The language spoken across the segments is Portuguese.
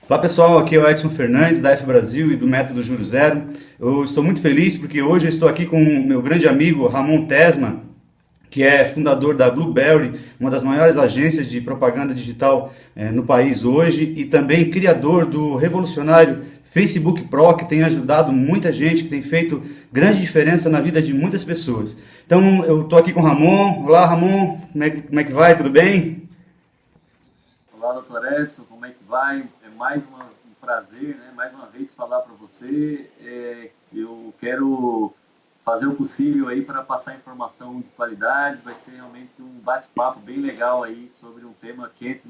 Olá pessoal, aqui é o Edson Fernandes da F Brasil e do Método Juro Zero. Eu estou muito feliz porque hoje eu estou aqui com o meu grande amigo Ramon Tesman, que é fundador da Blueberry, uma das maiores agências de propaganda digital no país hoje, e também criador do revolucionário Facebook Pro, que tem ajudado muita gente, que tem feito grande diferença na vida de muitas pessoas. Então eu estou aqui com o Ramon. Olá Ramon, como é que vai? Tudo bem? Olá, doutor Edson, como é que vai? É um prazer, né? Mais uma vez falar para você. Eu quero fazer o possível aí para passar informação de qualidade. Vai ser realmente um bate-papo bem legal aí sobre um tema quente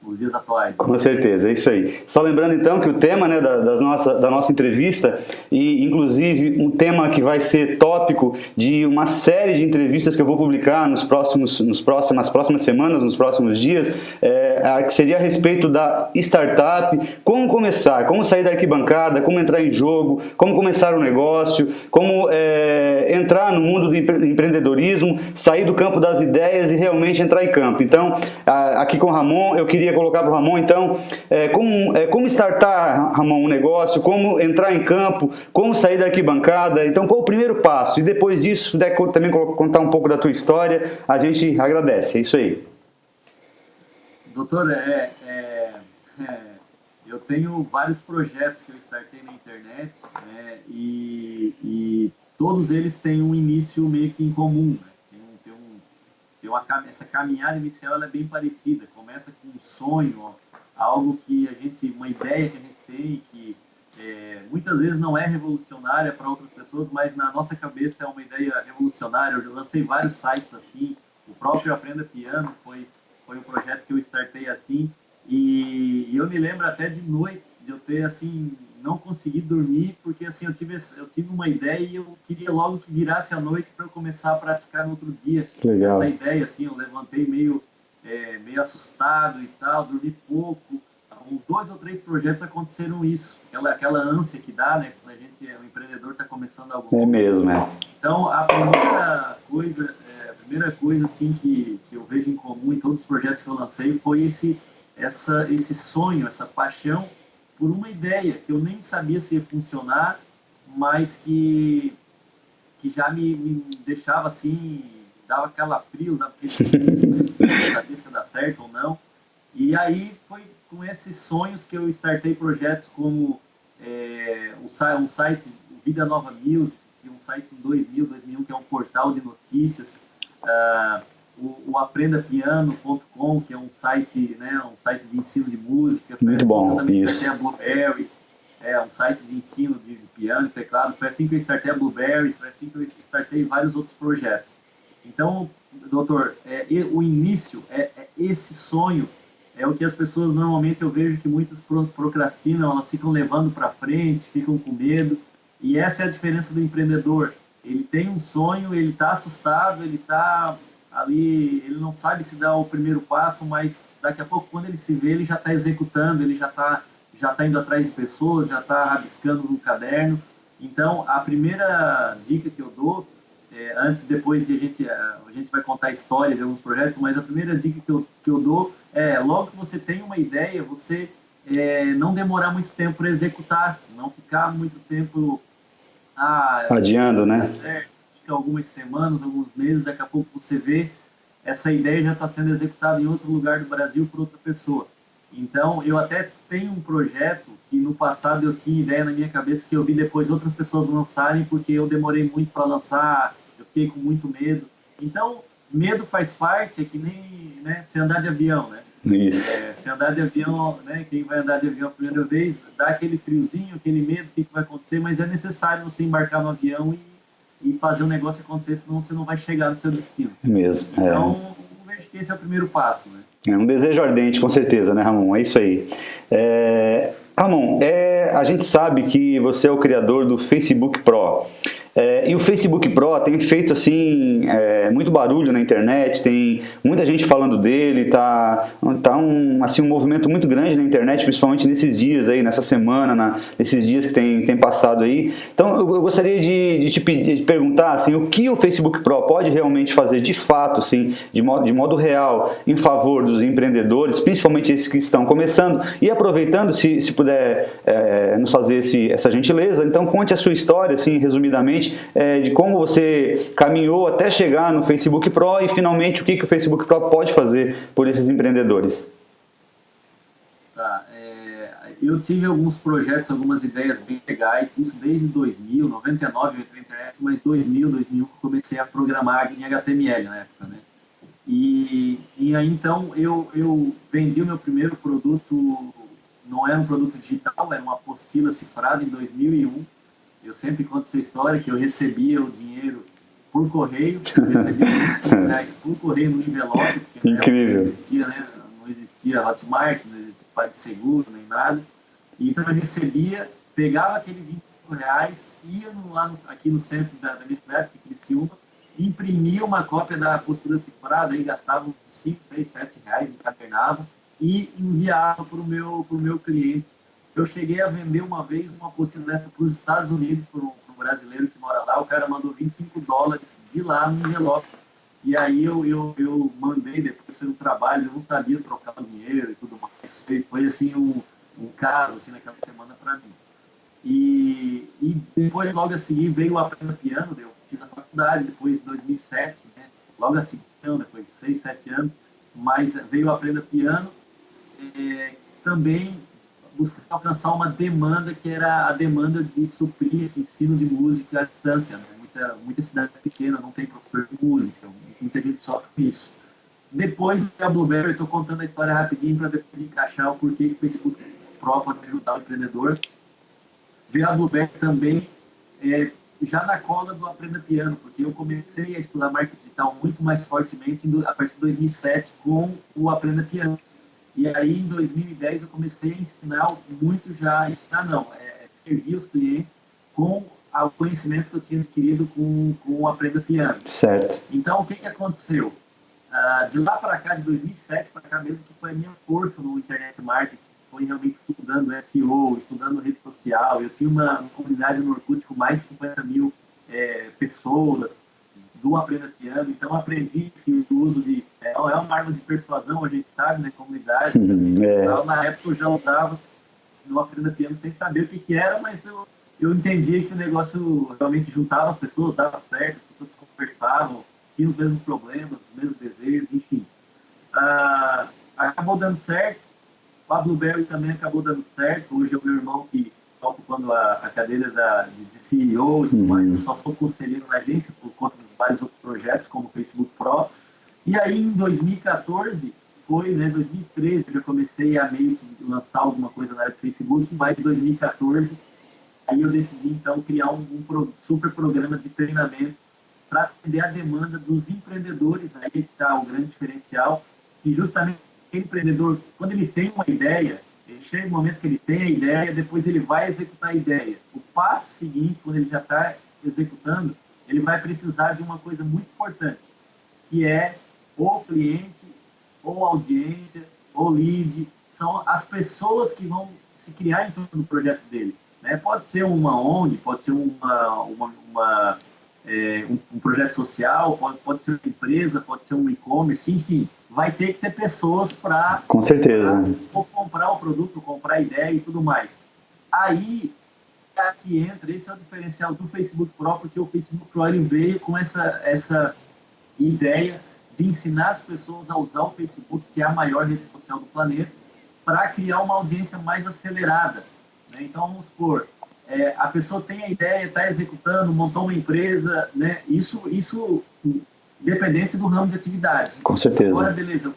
nos dias atuais. Com certeza, é isso aí. Só lembrando então que o tema, né, da nossa entrevista, e inclusive um tema que vai ser tópico de uma série de entrevistas que eu vou publicar nas próximas semanas, nos próximos dias, que seria a respeito da startup, como começar, como sair da arquibancada, como entrar em jogo, como começar um negócio, como entrar no mundo do empreendedorismo, sair do campo das ideias e realmente entrar em campo. Então, aqui com o Ramon, eu queria colocar para o Ramon, então, como startar, Ramon, um negócio, como entrar em campo, como sair da arquibancada, então qual o primeiro passo? E depois disso, se puder também contar um pouco da tua história, a gente agradece, é isso aí. Doutor, eu tenho vários projetos que eu startei na internet, né, e todos eles têm um início meio que em comum, né? Essa caminhada inicial ela é bem parecida. Começa com um sonho, ó, algo que uma ideia que a gente tem, que muitas vezes não é revolucionária para outras pessoas, mas na nossa cabeça é uma ideia revolucionária. Eu lancei vários sites assim, o próprio Aprenda Piano foi um projeto que eu startei assim, e eu me lembro até de noites de eu ter assim não consegui dormir porque assim eu tive uma ideia e eu queria logo que virasse a noite para eu começar a praticar no outro dia. Legal. Essa ideia assim, eu levantei meio assustado e tal, dormi pouco. Uns 2 ou 3 projetos aconteceram isso, aquela ânsia que dá, né, quando o empreendedor está começando algo É novo. mesmo, é. Então a primeira coisa assim que eu vejo em comum em todos os projetos que eu lancei foi esse sonho, essa paixão por uma ideia que eu nem sabia se ia funcionar, mas que já me deixava assim, dava calafrios, dava não sabia se ia dar certo ou não. E aí foi com esses sonhos que eu startei projetos como um site, o Vida Nova Music, que é um site em 2001, que é um portal de notícias, o aprendapiano.com, que é um site, né, um site de ensino de música. Muito bom, eu também isso. startei a Blueberry, um site de ensino de piano e teclado. Foi assim que eu startei a Blueberry, foi assim que eu startei vários outros projetos. Então, doutor, o início, esse sonho, é o que as pessoas normalmente eu vejo que muitas procrastinam, elas ficam levando para frente, ficam com medo, e essa é a diferença do empreendedor. Ele tem um sonho, ele está assustado, ele está ali, ele não sabe se dá o primeiro passo, mas daqui a pouco, quando ele se vê, ele já está executando, ele já tá indo atrás de pessoas, já está rabiscando no caderno. Então, a primeira dica que eu dou, depois de a gente vai contar histórias de alguns projetos, mas a primeira dica que eu dou é, logo que você tem uma ideia, você não demorar muito tempo para executar, não ficar muito tempo Adiando, né? certo, fica algumas semanas, alguns meses, daqui a pouco você vê essa ideia já está sendo executada em outro lugar do Brasil por outra pessoa. Então, eu até tenho um projeto que no passado eu tinha ideia na minha cabeça que eu vi depois outras pessoas lançarem porque eu demorei muito para lançar, eu fiquei com muito medo. Então, medo faz parte, é que nem, né, se andar de avião, né? Isso. Se andar de avião, né, quem vai andar de avião a primeira vez, dá aquele friozinho, aquele medo, o que vai acontecer, mas é necessário você embarcar no avião e fazer o negócio acontecer, senão você não vai chegar no seu destino. É mesmo. Então, eu vejo que esse é o primeiro passo, né? É um desejo ardente, com certeza, né, Ramon? É isso aí. Ramon, a gente sabe que você é o criador do Facebook Pro. E o Facebook Pro tem feito assim muito barulho na internet, tem muita gente falando dele, tá um movimento muito grande na internet, principalmente nesses dias aí, nessa semana, nesses dias que tem passado aí. Então eu gostaria de te perguntar assim, o que o Facebook Pro pode realmente fazer de fato, assim, de modo real, em favor dos empreendedores, principalmente esses que estão começando, e aproveitando, se puder nos fazer essa gentileza, então conte a sua história, assim, resumidamente, de como você caminhou até chegar no Facebook Pro e finalmente o que o Facebook Pro pode fazer por esses empreendedores. Tá, eu tive alguns projetos, algumas ideias bem legais, isso desde 2000, 99 eu entrei na internet, mas 2000 eu comecei a programar em HTML na época, né? E aí então eu vendi o meu primeiro produto, não era um produto digital, era uma apostila cifrada em 2001. Eu sempre conto essa história que eu recebia o dinheiro por correio, eu recebia R$25 por correio no envelope, porque incrível. Não existia, né? Não existia Hotmart, não existia PagSeguro, nem nada. Então eu recebia, pegava aqueles R$25, ia aqui no centro da minha cidade, que é Criciúma, imprimia uma cópia da apostila cifrada, aí gastava uns 5, 6, 7 reais, encadernava e enviava para o meu cliente. Eu cheguei a vender uma vez uma apostila dessa para os Estados Unidos, para um brasileiro que mora lá. O cara mandou $25 de lá no envelope. E aí eu mandei, depois foi um trabalho, eu não sabia trocar o dinheiro e tudo mais. Foi assim um caso assim, naquela semana para mim. E depois, logo a seguir, veio o Aprenda Piano. Eu fiz a faculdade, depois de 2007, né? Logo a seguir, depois de 6, 7 anos. Mas veio o Aprenda Piano. Também buscar alcançar uma demanda que era a demanda de suprir esse ensino de música à distância, né? Muita cidade pequena não tem professor de música, muita gente sofre com isso. Depois da Blueberry, estou contando a história rapidinho para depois encaixar o porquê que o Facebook Pro pode ajudar o empreendedor. Veio a Blueberry também já na cola do Aprenda Piano, porque eu comecei a estudar marketing digital muito mais fortemente a partir de 2007 com o Aprenda Piano. E aí, em 2010, eu comecei a ensinar servir os clientes com o conhecimento que eu tinha adquirido com o Aprenda Piano. Certo. Então, o que aconteceu? De lá para cá, de 2007 para cá mesmo, que foi a minha força no internet marketing, foi realmente estudando SEO, estudando rede social. Eu tinha uma comunidade no Orkut com mais de 50 mil pessoas do Aprenda Piano, então aprendi que o uso de... é uma arma de persuasão, a gente sabe, né, comunidade. Então, na época eu já usava no Aprenda Piano sem saber o que era, mas eu entendia que o negócio realmente juntava as pessoas, dava certo, as pessoas conversavam, tinham os mesmos problemas, os mesmos desejos, enfim. Acabou dando certo, a Blueberry também acabou dando certo. Hoje é o meu irmão que está ocupando a cadeira de CEO e tudo mais, eu só sou conselheiro na agência por conta dos vários outros projetos, como o Facebook Pro. E aí, em 2014, 2013, eu já comecei a meio que lançar alguma coisa na área do Facebook, mas em 2014, aí eu decidi, então, criar um super programa de treinamento para atender a demanda dos empreendedores. Aí que está o grande diferencial, e justamente o empreendedor, quando ele tem uma ideia, ele chega no momento que ele tem a ideia, depois ele vai executar a ideia. O passo seguinte, quando ele já está executando, ele vai precisar de uma coisa muito importante, que é ou cliente, ou audiência, ou lead. São as pessoas que vão se criar em torno do projeto dele. Né? Pode ser uma ONG, pode ser um projeto social, pode ser uma empresa, pode ser um e-commerce, enfim. Vai ter que ter pessoas para... Com certeza. Ou comprar o produto, comprar a ideia e tudo mais. Aí, aqui entra, esse é o diferencial do Facebook Pro, porque o Facebook Pro ele veio com essa ideia de ensinar as pessoas a usar o Facebook, que é a maior rede social do planeta, para criar uma audiência mais acelerada. Né? Então, vamos supor, a pessoa tem a ideia, está executando, montou uma empresa, né? Isso dependente do ramo de atividade. Com certeza. Agora, beleza,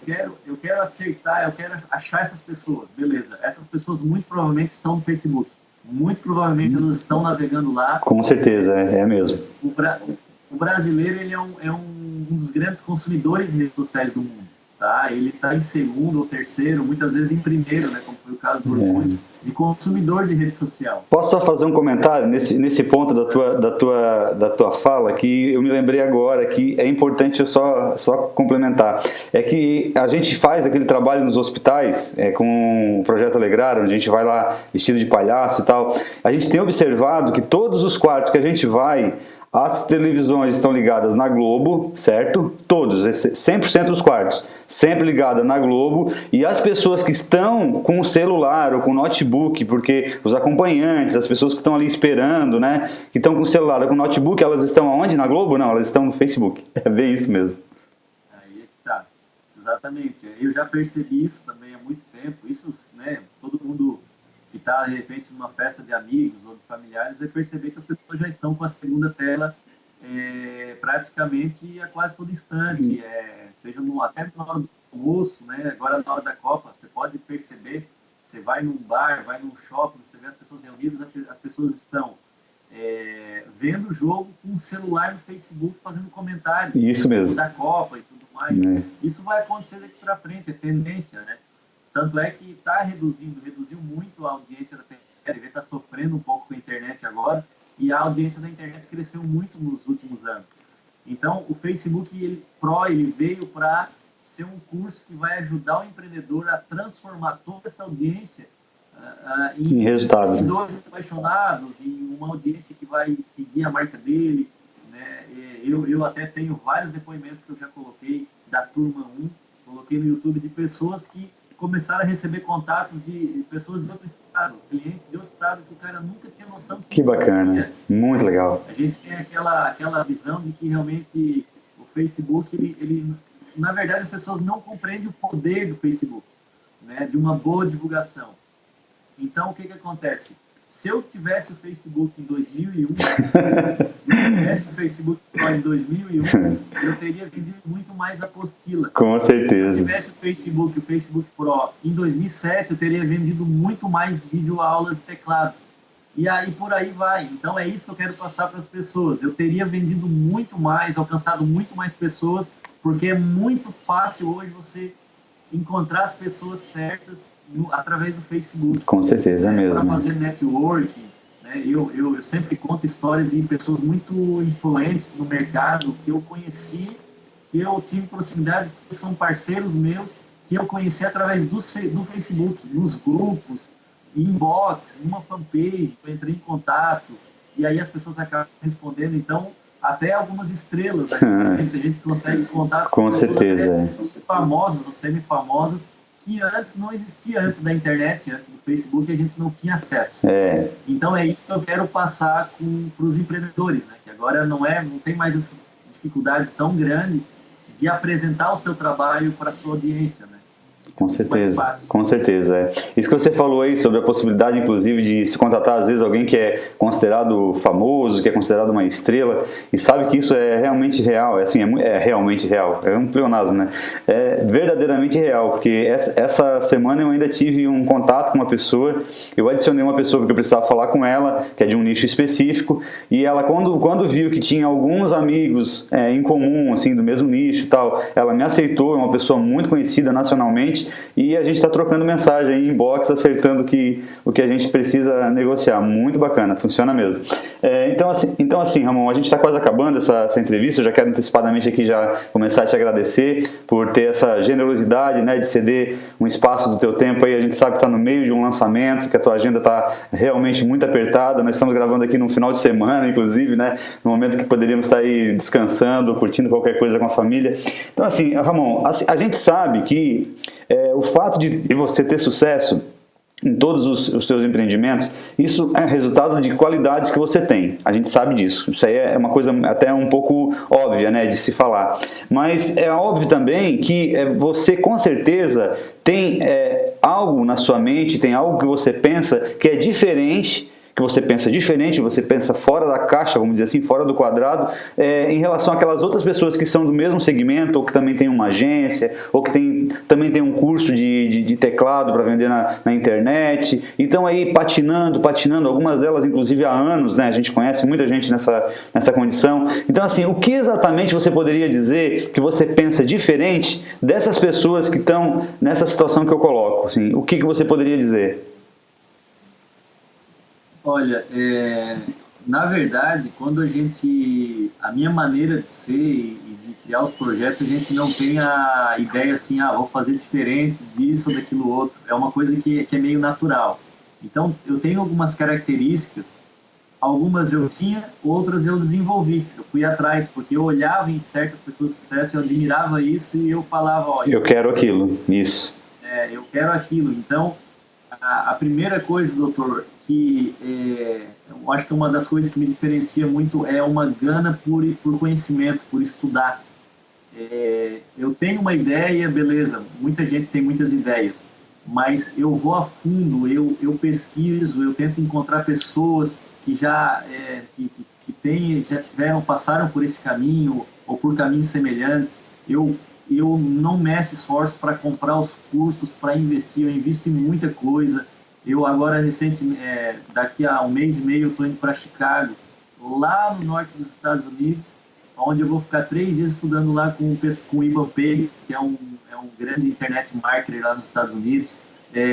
eu quero acertar, eu quero achar essas pessoas. Beleza, essas pessoas muito provavelmente estão no Facebook. Muito provavelmente elas estão navegando lá. Com certeza, é mesmo. O brasileiro ele é um dos grandes consumidores de redes sociais do mundo. tá? Ele está em segundo ou terceiro, muitas vezes em primeiro, né? Como foi o caso do Orkut, de consumidor de rede social. Posso só fazer um comentário nesse ponto da tua fala, que eu me lembrei agora, que é importante eu só complementar. É que a gente faz aquele trabalho nos hospitais, com o Projeto Alegrar, onde a gente vai lá vestido de palhaço e tal. A gente tem observado que todos os quartos que a gente vai, as televisões estão ligadas na Globo, certo? Todos, 100% dos quartos, sempre ligada na Globo, e as pessoas que estão com o celular ou com o notebook, porque os acompanhantes, as pessoas que estão ali esperando, né, que estão com o celular ou com o notebook, elas estão aonde? Na Globo? Não, elas estão no Facebook. É bem isso mesmo. Aí é que tá, exatamente. Eu já percebi isso também há muito tempo, isso, né, todo mundo que está, de repente, numa festa de amigos ou de familiares, vai perceber que as pessoas já estão com a segunda tela praticamente a quase todo instante, seja até na hora do almoço, né? Agora na hora da Copa, você pode perceber, você vai num bar, vai num shopping, você vê as pessoas reunidas, as pessoas estão vendo o jogo com o celular no Facebook, fazendo comentários. Isso mesmo. Da Copa e tudo mais. Isso vai acontecer daqui para frente, é tendência, né? Tanto é que reduziu muito a audiência da TV, está sofrendo um pouco com a internet agora, e a audiência da internet cresceu muito nos últimos anos. Então, o Facebook ele veio para ser um curso que vai ajudar o empreendedor a transformar toda essa audiência em resultado, seguidores apaixonados, em uma audiência que vai seguir a marca dele, né? Eu até tenho vários depoimentos que eu já coloquei da Turma 1, coloquei no YouTube de pessoas que começaram a receber contatos de pessoas de outro estado, clientes de outro estado que o cara nunca tinha noção que bacana, muito legal. A gente tem aquela visão de que realmente o Facebook, ele na verdade as pessoas não compreendem o poder do Facebook, né, de uma boa divulgação. Então o que acontece? Se eu tivesse o Facebook em 2001, eu teria vendido muito mais apostila. Com certeza. Se eu tivesse o Facebook Pro em 2007, eu teria vendido muito mais videoaulas de teclado. E aí por aí vai. Então é isso que eu quero passar para as pessoas. Eu teria vendido muito mais, alcançado muito mais pessoas, porque é muito fácil hoje você encontrar as pessoas certas através do Facebook. Com certeza, é mesmo. Para fazer networking, né? Eu sempre conto histórias de pessoas muito influentes no mercado que eu conheci, que eu tive proximidade, que são parceiros meus, que eu conheci através do Facebook, nos grupos, inbox, numa fanpage, eu entrei em contato, e aí as pessoas acabam respondendo, então até algumas estrelas, né? A gente consegue contato com certeza, famosas ou semi-famosas, que antes não existia, antes da internet, antes do Facebook, a gente não tinha acesso. Então é isso que eu quero passar para os empreendedores, né? Que agora não tem mais essa dificuldade tão grande de apresentar o seu trabalho para a sua audiência, né? Com certeza, com certeza. Isso que você falou aí sobre a possibilidade, inclusive, de se contratar, às vezes, alguém que é considerado famoso, que é considerado uma estrela, e sabe que isso é realmente real, é realmente real, é um pleonasmo, né? É verdadeiramente real, porque essa semana eu ainda tive um contato com uma pessoa, eu adicionei uma pessoa porque eu precisava falar com ela, que é de um nicho específico, e ela, quando viu que tinha alguns amigos em comum, assim, do mesmo nicho e tal, ela me aceitou, é uma pessoa muito conhecida nacionalmente, e a gente está trocando mensagem em inbox, acertando o que a gente precisa negociar. Muito bacana, funciona mesmo. Então assim, Ramon, a gente está quase acabando essa entrevista. Eu já quero antecipadamente aqui já começar a te agradecer por ter essa generosidade, né, de ceder um espaço do teu tempo aí. A gente sabe que está no meio de um lançamento, que a tua agenda está realmente muito apertada. Nós estamos gravando aqui no final de semana, inclusive, né, no momento que poderíamos estar aí descansando, curtindo qualquer coisa com a família. Então assim, Ramon, a gente sabe que o fato de você ter sucesso em todos os seus empreendimentos, isso é resultado de qualidades que você tem. A gente sabe disso. Isso aí é uma coisa até um pouco óbvia, né, de se falar. Mas é óbvio também que você, com certeza, tem algo na sua mente, tem algo que você pensa que é diferente, que você pensa diferente, você pensa fora da caixa, vamos dizer assim, fora do quadrado, em relação àquelas outras pessoas que são do mesmo segmento, ou que também tem uma agência, ou que também tem um curso de teclado para vender na internet, e estão aí patinando, algumas delas inclusive há anos, né? A gente conhece muita gente nessa condição. Então, assim, o que exatamente você poderia dizer que você pensa diferente dessas pessoas que estão nessa situação que eu coloco? Assim, o que você poderia dizer? Olha, na verdade, quando a minha maneira de ser e de criar os projetos, a gente não tem a ideia assim, vou fazer diferente disso ou daquilo outro. É uma coisa que é meio natural. Então, eu tenho algumas características, algumas eu tinha, outras eu desenvolvi. Eu fui atrás, porque eu olhava em certas pessoas de sucesso, eu admirava isso e eu falava, eu quero aquilo, isso. Eu quero aquilo. Então, a primeira coisa, doutor, que eu acho que uma das coisas que me diferencia muito é uma gana por conhecimento, por estudar. Eu tenho uma ideia, beleza, muita gente tem muitas ideias, mas eu vou a fundo, eu pesquiso, eu tento encontrar pessoas que já passaram por esse caminho ou por caminhos semelhantes. Eu não meço esforço para comprar os cursos, para investir, eu invisto em muita coisa. Eu agora, daqui a um mês e meio, eu estou indo para Chicago, lá no norte dos Estados Unidos, onde eu vou ficar 3 dias estudando lá com o Ivan Pei, que é um grande internet marketer lá nos Estados Unidos.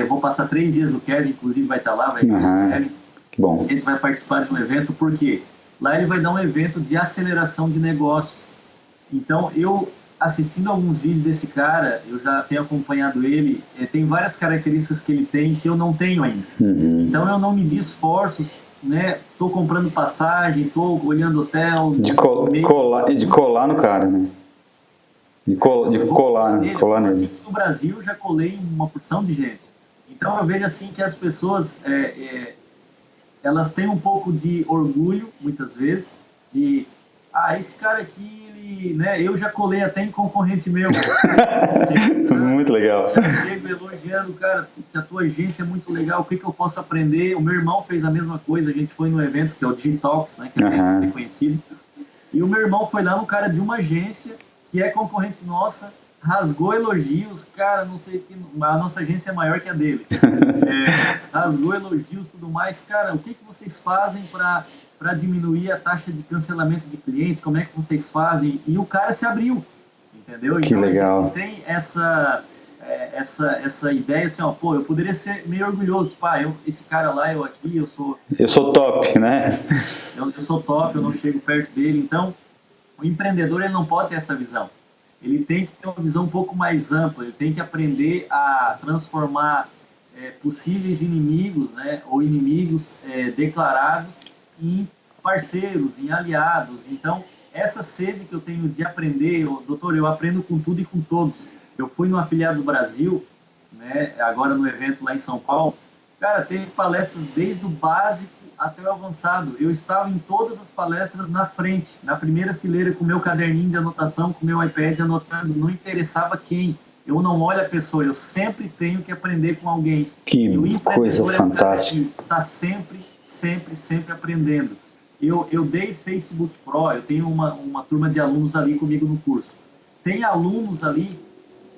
Vou passar 3 dias, o Kevin, inclusive, vai estar lá, vai ter o Kevin. Que bom. A gente vai participar de um evento, porque lá ele vai dar um evento de aceleração de negócios. Então, eu assistindo alguns vídeos desse cara, eu já tenho acompanhado ele, tem várias características que ele tem que eu não tenho ainda. Uhum. Então eu não medi esforços, né? Tô comprando passagem, tô olhando hotel. De colar no cara, né? De colar nele. Assim que no Brasil eu já colei uma porção de gente. Então eu vejo assim que as pessoas elas têm um pouco de orgulho, muitas vezes, de esse cara aqui, né, eu já colei até em concorrente meu. Muito legal. Chego elogiando, cara, que a tua agência é muito legal, o que eu posso aprender? O meu irmão fez a mesma coisa, a gente foi no evento, que é o Digitalks, né, que é bem conhecido, e o meu irmão foi lá no cara de uma agência, que é concorrente nossa, rasgou elogios, cara, não sei que a nossa agência é maior que a dele. Rasgou elogios e tudo mais. Cara, o que vocês fazem para diminuir a taxa de cancelamento de clientes? Como é que vocês fazem? E o cara se abriu, entendeu? Que então, legal. A gente tem essa ideia assim, eu poderia ser meio orgulhoso, tipo, esse cara lá, eu aqui, eu sou top, né? Eu sou top, eu não chego perto dele. Então, o empreendedor, ele não pode ter essa visão. Ele tem que ter uma visão um pouco mais ampla, ele tem que aprender a transformar possíveis inimigos, né, ou inimigos declarados em parceiros, em aliados. Então, essa sede que eu tenho de aprender, doutor, eu aprendo com tudo e com todos. Eu fui no Afiliados Brasil, né, agora no evento lá em São Paulo, cara, teve palestras desde o básico até o avançado. Eu estava em todas as palestras na frente, na primeira fileira, com o meu caderninho de anotação, com o meu iPad anotando, não interessava quem. Eu não olho a pessoa, eu sempre tenho que aprender com alguém. Que coisa fantástica. Está sempre aprendendo. Eu dei Facebook Pro, eu tenho uma turma de alunos ali comigo no curso. Tem alunos ali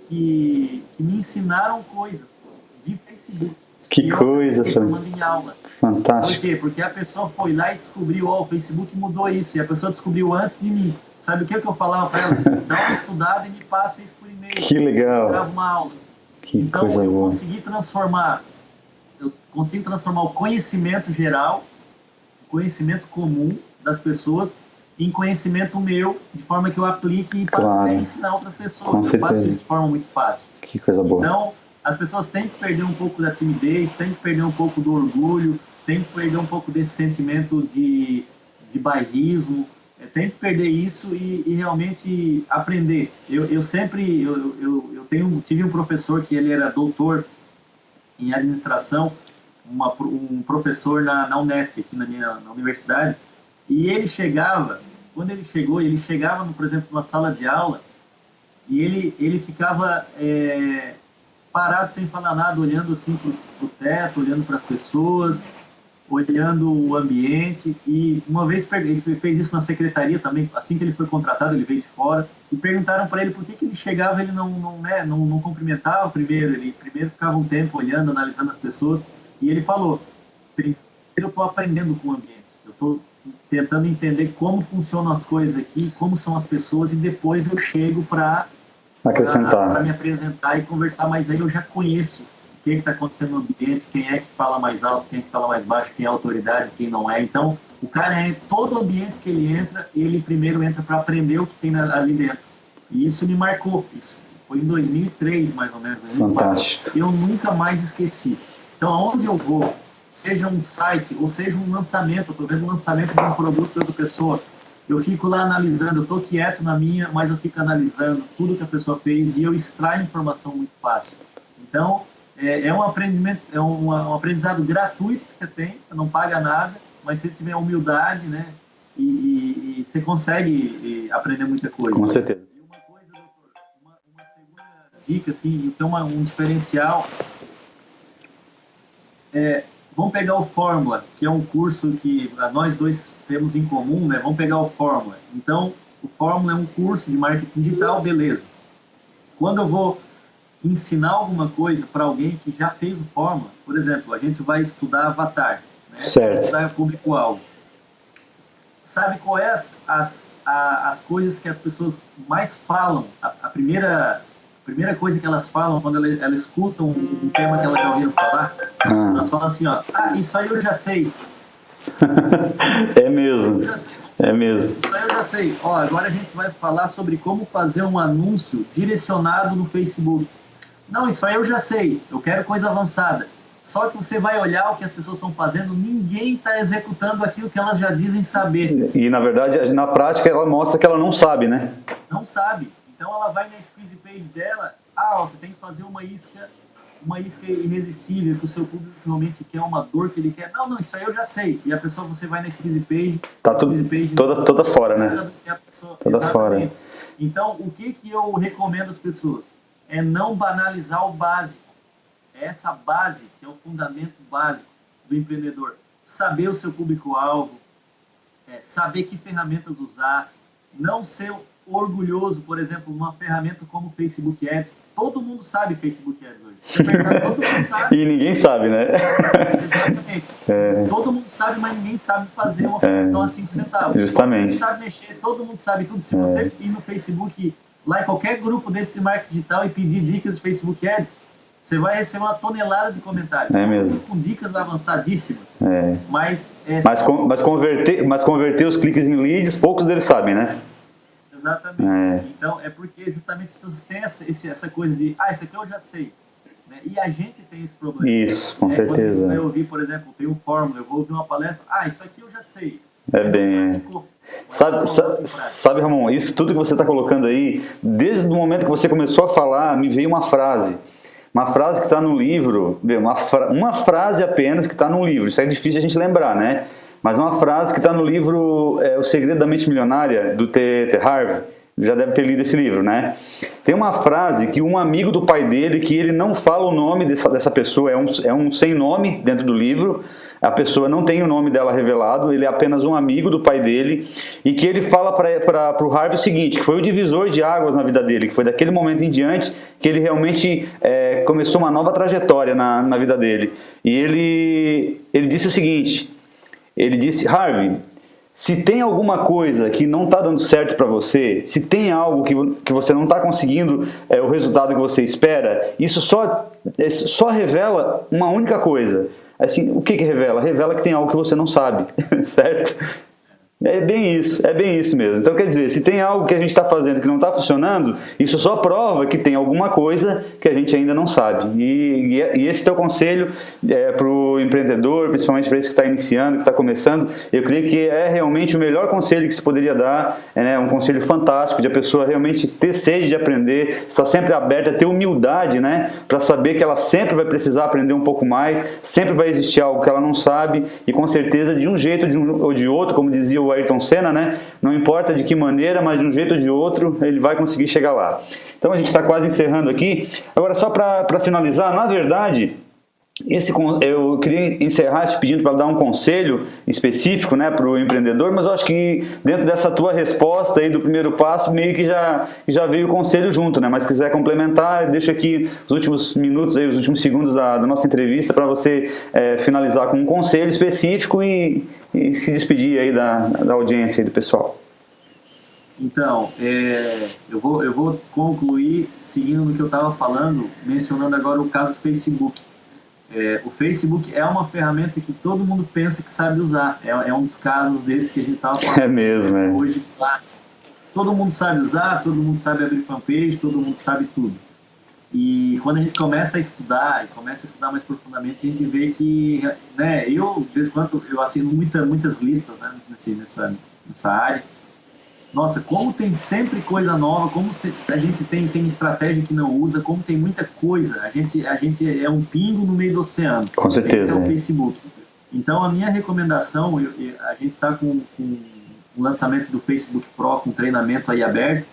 que me ensinaram coisas de Facebook. Que coisa, em aula. Fantástico. Por quê? Porque a pessoa foi lá e descobriu, o Facebook mudou isso, e a pessoa descobriu antes de mim. Sabe o que eu falava para ela? Dá uma estudada e me passa isso por e-mail. Que legal. Eu gravo uma aula. Que coisa boa. Eu consigo transformar o conhecimento geral, o conhecimento comum das pessoas, em conhecimento meu, de forma que eu aplique e passe a ensinar outras pessoas. Eu faço isso de forma muito fácil. Que coisa boa. Então, as pessoas têm que perder um pouco da timidez, têm que perder um pouco do orgulho, têm que perder um pouco desse sentimento de bairrismo, tem que perder isso e realmente aprender. Eu tive um professor que ele era doutor em administração, um professor na Unesp, aqui na universidade, e ele chegava, quando ele chegava, por exemplo, numa sala de aula, e ele ficava parado sem falar nada, olhando assim para o teto, olhando para as pessoas, olhando o ambiente, e uma vez ele fez isso na secretaria também, assim que ele foi contratado, ele veio de fora, e perguntaram para ele por que ele chegava, ele não cumprimentava primeiro, ele primeiro ficava um tempo olhando, analisando as pessoas, e ele falou, primeiro eu estou aprendendo com o ambiente, eu estou tentando entender como funcionam as coisas aqui, como são as pessoas, e depois eu chego para me apresentar e conversar, mas aí eu já conheço o que está acontecendo no ambiente, quem é que fala mais alto, quem é que fala mais baixo, quem é autoridade, quem não é. Então, o cara, todo ambiente que ele entra, ele primeiro entra para aprender o que tem ali dentro. E isso me marcou. Isso foi em 2003, mais ou menos. 2004. Fantástico. Eu nunca mais esqueci. Então, aonde eu vou, seja um site ou seja um lançamento, eu estou vendo um lançamento de um produto de outra pessoa, eu fico lá analisando, eu estou quieto na minha, mas eu fico analisando tudo que a pessoa fez e eu extraio informação muito fácil. Então, é um aprendizado gratuito que você tem, você não paga nada, mas se você tiver humildade, né, e você consegue aprender muita coisa. Com certeza. E uma coisa, doutor, uma segunda dica, assim, tem um diferencial, vamos pegar o Fórmula, que é um curso que nós dois temos em comum, né? Vamos pegar o Fórmula. Então, o Fórmula é um curso de marketing digital, beleza. Quando eu vou ensinar alguma coisa para alguém que já fez o Fórmula, por exemplo, a gente vai estudar avatar, né? Certo. Estudar público-alvo. Sabe qual é as coisas que as pessoas mais falam? A primeira coisa que elas falam quando elas escutam um tema que elas já ouviram falar, elas falam assim, ó, isso aí eu já sei. É mesmo. É mesmo. Isso aí eu já sei. Ó, agora a gente vai falar sobre como fazer um anúncio direcionado no Facebook. Não, isso aí eu já sei. Eu quero coisa avançada. Só que você vai olhar o que as pessoas estão fazendo, ninguém está executando aquilo que elas já dizem saber. E, na verdade, na prática, ela mostra que ela não sabe, né? Não sabe. Então, ela vai na squeeze page dela, você tem que fazer uma isca irresistível, que o seu público realmente quer, uma dor que ele quer. Não, isso aí eu já sei. E a pessoa, você vai na squeeze page... Tá toda fora, né? Toda fora. Então, o que eu recomendo às pessoas? É não banalizar o básico. Essa base, que é o fundamento básico do empreendedor. Saber o seu público-alvo, saber que ferramentas usar, não ser orgulhoso, por exemplo, numa ferramenta como o Facebook Ads. Todo mundo sabe Facebook Ads hoje. Todo mundo sabe. E ninguém sabe, né? Exatamente. Todo mundo sabe, mas ninguém sabe fazer uma função a 5 centavos. Justamente. Todo mundo sabe mexer, todo mundo sabe tudo. Se você ir no Facebook, lá em qualquer grupo desse de marketing digital e pedir dicas de Facebook Ads, você vai receber uma tonelada de comentários. Mesmo. Com dicas avançadíssimas. Mas converter os cliques em leads, poucos deles sabem, né? Exatamente. Então, é porque justamente as pessoas têm essa coisa de, isso aqui eu já sei. Né? E a gente tem esse problema. Isso, com certeza. Quando eu ouvir, por exemplo, tem um Fórmula, eu vou ouvir uma palestra, isso aqui eu já sei. Sabe, Ramon, isso tudo que você está colocando aí, desde o momento que você começou a falar, me veio uma frase que está no livro, uma frase apenas que está no livro, isso é difícil a gente lembrar, né? Mas uma frase que está no livro O Segredo da Mente Milionária, do T. Harv, já deve ter lido esse livro, né? Tem uma frase que um amigo do pai dele, que ele não fala o nome dessa pessoa, é um sem nome dentro do livro, a pessoa não tem o nome dela revelado, ele é apenas um amigo do pai dele, e que ele fala para o Harv o seguinte, que foi o divisor de águas na vida dele, que foi daquele momento em diante que ele realmente começou uma nova trajetória na vida dele. E ele disse o seguinte... Ele disse, Harv, se tem alguma coisa que não está dando certo para você, se tem algo que você não está conseguindo o resultado que você espera, isso só revela uma única coisa. Assim, o que revela? Revela que tem algo que você não sabe, certo? É bem isso mesmo. Então, quer dizer, se tem algo que a gente está fazendo que não está funcionando, isso só prova que tem alguma coisa que a gente ainda não sabe. E esse teu conselho para o empreendedor, principalmente para esse que está iniciando, que está começando, eu creio que é realmente o melhor conselho que se poderia dar, um conselho fantástico de a pessoa realmente ter sede de aprender, estar sempre aberta, ter humildade, né, para saber que ela sempre vai precisar aprender um pouco mais, sempre vai existir algo que ela não sabe, e com certeza de um jeito ou de outro, como dizia o Ayrton Senna, né? Não importa de que maneira, mas de um jeito ou de outro, ele vai conseguir chegar lá. Então a gente está quase encerrando aqui. Agora, só para finalizar, na verdade, Eu queria encerrar te pedindo para dar um conselho específico, né, para o empreendedor, mas eu acho que dentro dessa tua resposta aí do primeiro passo, meio que já veio o conselho junto, né? Mas se quiser complementar, deixa aqui os últimos minutos, aí, os últimos segundos da nossa entrevista para você finalizar com um conselho específico e se despedir aí da audiência aí do pessoal. Então, eu vou concluir seguindo no que eu estava falando, mencionando agora o caso do Facebook. O Facebook é uma ferramenta que todo mundo pensa que sabe usar. É um dos casos desses que a gente estava falando. É mesmo, é. Hoje, todo mundo sabe usar, todo mundo sabe abrir fanpage, todo mundo sabe tudo. E quando a gente começa a estudar, mais profundamente, a gente vê que, né, de vez em quando, eu assino muitas listas, né, nessa área. Nossa, como tem sempre coisa nova, como a gente tem estratégia que não usa, como tem muita coisa. A gente é um pingo no meio do oceano. Com certeza. Esse é o Facebook. Então, a minha recomendação, a gente está com o lançamento do Facebook Pro, com treinamento aí aberto,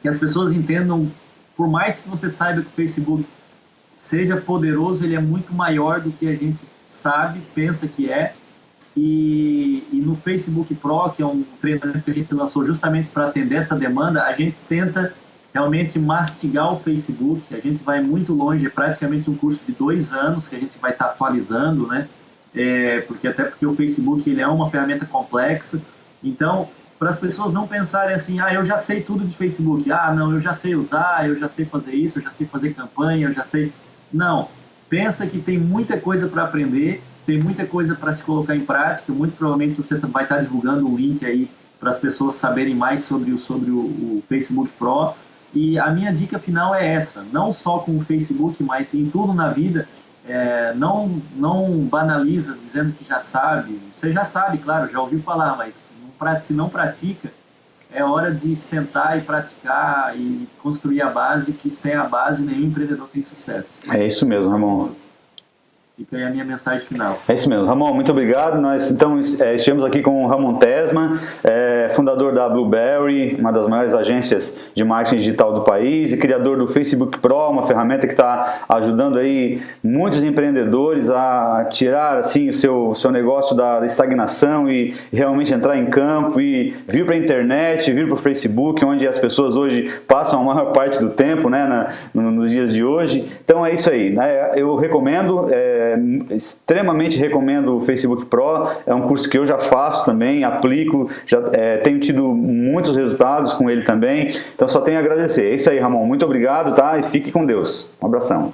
que as pessoas entendam, por mais que você saiba que o Facebook seja poderoso, ele é muito maior do que a gente sabe, pensa que é. E no Facebook Pro, que é um treinamento que a gente lançou justamente para atender essa demanda, a gente tenta realmente mastigar o Facebook. A gente vai muito longe, é praticamente um curso de 2 anos que a gente vai estar atualizando, né? Porque o Facebook ele é uma ferramenta complexa. Então, para as pessoas não pensarem assim, eu já sei tudo de Facebook, não, eu já sei usar, eu já sei fazer isso, eu já sei fazer campanha, eu já sei... Não, pensa que tem muita coisa para aprender, tem muita coisa para se colocar em prática. Muito provavelmente você vai estar divulgando um link aí para as pessoas saberem mais sobre o Facebook Pro. E a minha dica final é essa, não só com o Facebook, mas em tudo na vida, não banaliza dizendo que já sabe. Você já sabe, claro, já ouviu falar, mas se não pratica, é hora de sentar e praticar e construir a base, que sem a base nenhum empreendedor tem sucesso. É isso mesmo, Ramon. Fica aí a minha mensagem final. É isso mesmo. Ramon, muito obrigado. Nós então estivemos aqui com o Ramon Tesma, fundador da Blueberry, uma das maiores agências de marketing digital do país, e criador do Facebook Pro, uma ferramenta que está ajudando aí muitos empreendedores a tirar assim o seu negócio da estagnação e realmente entrar em campo e vir para a internet, vir para o Facebook, onde as pessoas hoje passam a maior parte do tempo, né, nos dias de hoje. Então é isso aí, né? Eu recomendo, extremamente recomendo o Facebook Pro. É um curso que eu já faço também, aplico, já tenho tido muitos resultados com ele também, então só tenho a agradecer. É isso aí, Ramon, muito obrigado, tá? E fique com Deus. Um abração.